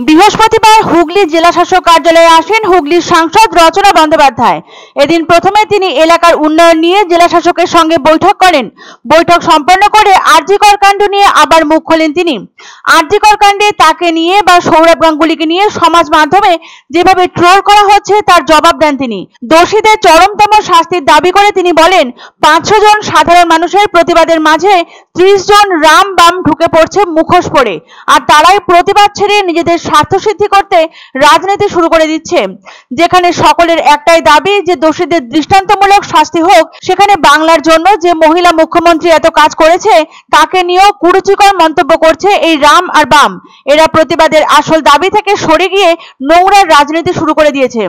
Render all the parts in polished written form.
বৃহস্পতিবার হুগলি জেলা শাসক কার্যালয়ে আসেন হুগলির সাংসদ রচনা বন্দ্যোপাধ্যায়। এদিন প্রথমে তিনি এলাকার উন্নয়ন নিয়ে জেলা শাসকের সঙ্গে বৈঠক করেন। বৈঠক সম্পন্ন করে আরজি কর কাণ্ড নিয়ে আবার মুখ খোলেন তিনি। আরজি কর কাণ্ডে তাকে নিয়ে বা সৌরভ গাঙ্গুলিকে নিয়ে সমাজ মাধ্যমে যেভাবে ট্রোল করা হচ্ছে তার জবাব দেন তিনি। দোষীদের চরমতম শাস্তির দাবি করে তিনি বলেন, 500 জন সাধারণ মানুষের প্রতিবাদের মাঝে 30 জন রাম বাম ঢুকে পড়ছে মুখোশ পরে, আর তারাই প্রতিবাদ ছেড়ে নিজেদের স্বার্থ সিদ্ধি করতে রাজনীতি শুরু করে দিচ্ছে। যেখানে সকলের একটাই দাবি যে দোষীদের দৃষ্টান্তমূলক শাস্তি হোক, সেখানে বাংলার জন্য যে মহিলা মুখ্যমন্ত্রী এত কাজ করেছে তাকে নিয়েও কুরুচিকর মন্তব্য করছে এই রাম আর বাম। এরা প্রতিবাদের আসল দাবি থেকে সরে গিয়ে নোংরার রাজনীতি শুরু করে দিয়েছে।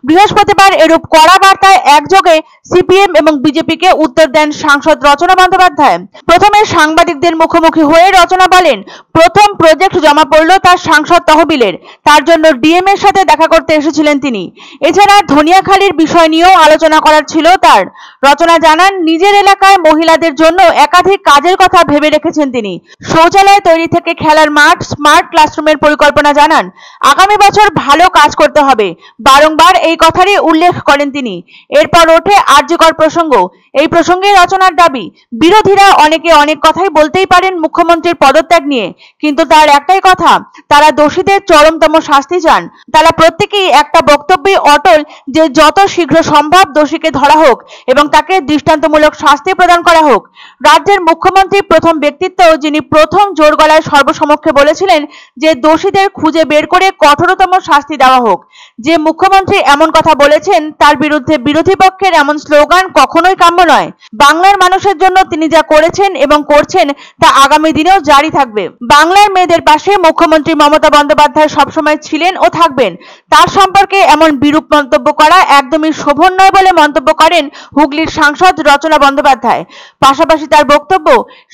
বৃহস্পতিবার এরূপ কড়া বার্তায় একযোগে সিপিএম এবং বিজেপিকে উত্তর দেন সাংসদ রচনা বন্দ্যোপাধ্যায়। প্রথমে সাংবাদিকদের মুখোমুখি হয়ে রচনা বলেন, প্রথম প্রজেক্ট জমা পড়ল তার সাংসদ তহবিলের, তার জন্য ডিএম এর সাথে দেখা করতে এসেছিলেন তিনি। এছাড়া ধনিয়াখালীর বিষয় নিয়েও আলোচনা করার ছিল তার। রচনা জানান, নিজের এলাকায় মহিলাদের জন্য একাধিক কাজের কথা ভেবে রেখেছেন তিনি। শৌচালয় তৈরি থেকে খেলার মাঠ, স্মার্ট ক্লাসরুমের পরিকল্পনা জানান। আগামী বছর ভালো কাজ করতে হবে, বারংবার এই কথারই উল্লেখ করেন তিনি। এরপর ওঠে আরজি কর প্রসঙ্গ। এই প্রসঙ্গে রচনার দাবি, বিরোধীরা অনেকে অনেক কথাই বলতেই পারেন মুখ্যমন্ত্রীর পদত্যাগ নিয়ে, কিন্তু তার একটাই কথা, তারা দোষীদের চরমতম শাস্তি চান। তারা প্রত্যেকেই একটা বক্তব্যে অটল যে যত শীঘ্র সম্ভব দোষীকে ধরা হোক এবং তাকে দৃষ্টান্তমূলক শাস্তি প্রদান করা হোক। রাজ্যের মুখ্যমন্ত্রী প্রথম ব্যক্তিত্ব যিনি প্রথম জোর গলায় সর্বসমক্ষে বলেছিলেন যে দোষীদের খুঁজে বের করে কঠোরতম শাস্তি দেওয়া হোক। যে মুখ্যমন্ত্রী এমন কথা বলেছেন তার বিরুদ্ধে বিরোধী পক্ষের এমন স্লোগান কখনোই কাম্য নয়। বাংলার মানুষের জন্য তিনি যা করেছেন এবং করছেন তা আগামী দিনেও জারি থাকবে। বাংলার মেয়েদের পাশে মুখ্যমন্ত্রী মমতা বন্দ্যোপাধ্যায় সবসময় ছিলেন ও থাকবেন। তার সম্পর্কে এমন বিরূপ মন্তব্য করা একদমই শোভন নয় বলে মন্তব্য করেন হুগলির সাংসদ রচনা বন্দ্যোপাধ্যায়। পাশাপাশি তার বক্তব্য,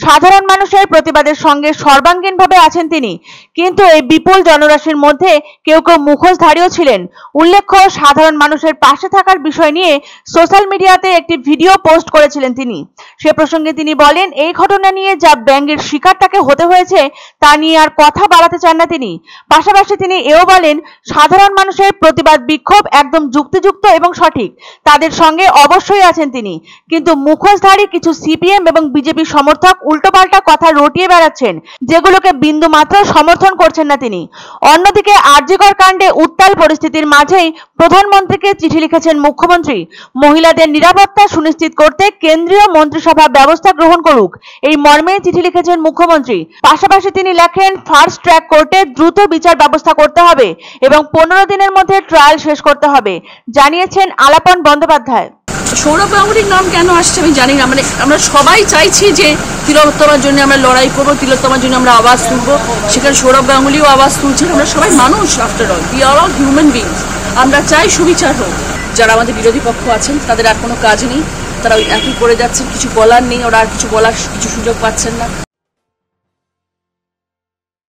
সাধারণ মানুষের প্রতিবাদের সঙ্গে সর্বাঙ্গীনভাবে আছেন তিনি, কিন্তু এই বিপুল জনরাশির মধ্যে কেউ কেউ মুখোশধারীও ছিলেন। উল্লেখ্য, সাধারণ মানুষের পাশে থাকার বিষয় নিয়ে সোশ্যাল মিডিয়াতে একটি ভিডিও পোস্ট করেছিলেন তিনি। সে প্রসঙ্গে তিনি বলেন, এই ঘটনা নিয়ে যা ব্যঙ্গের শিকার তাকে হতে হয়েছে তা নিয়ে আর কথা বাড়াতে চান না তিনি। পাশাপাশি তিনি এও বলেন, সাধারণ মানুষের প্রতিবাদ বিক্ষোভ একদম যুক্তিযুক্ত এবং সঠিক, তাদের সঙ্গে অবশ্যই আছেন তিনি, কিন্তু মুখোশধারী কিছু সিপিএম এবং বিজেপি সমর্থক উল্টোপাল্টা কথা রটিয়ে বেড়াচ্ছেন, যেগুলোকে বিন্দু মাত্র সমর্থন করছেন না তিনি। অন্যদিকে আরজি কর কাণ্ডে উত্তাল পরিস্থিতির মাঝেই প্রধানমন্ত্রীকে চিঠি লিখেছেন মুখ্যমন্ত্রী, মহিলাদের নিরাপত্তা সুনিশ্চিত করতে কেন্দ্রীয় মন্ত্রিসভা ব্যবস্থা গ্রহণ করুক, এই মর্মে চিঠি লিখেছেন মুখ্যমন্ত্রী। পাশাপাশি তিনি লেখেন, ফাস্ট ট্র্যাক কোর্টে দ্রুত বিচার ব্যবস্থা করতে হবে এবং 15 দিনের মধ্যে ট্রায়াল শেষ করতে হবে, জানিয়েছেন আলাপন বন্দ্যোপাধ্যায়। সৌরভ গাঙ্গুলির নাম কেন আসছে আমি জানি না। আমরা সবাই চাইছি যে তিলোত্তমার জন্য আমরা লড়াই করবো, তিলোত্তমার জন্য আমরা আওয়াজ তুলবো। সেখানে সৌরভ গাঙ্গুলিও আওয়াজ তুলছেন। আমরা সবাই মানুষ, after all we are all human beings. আমরা চাই সুবিচার হোক। যারা আমাদের বিরোধী পক্ষ আছেন তাদের আর কোনো কাজ নেই, তারা ওই একই করে যাচ্ছেন, কিছু বলার নেই, ওরা আর কিছু বলার কিছু সুযোগ পাচ্ছেন না।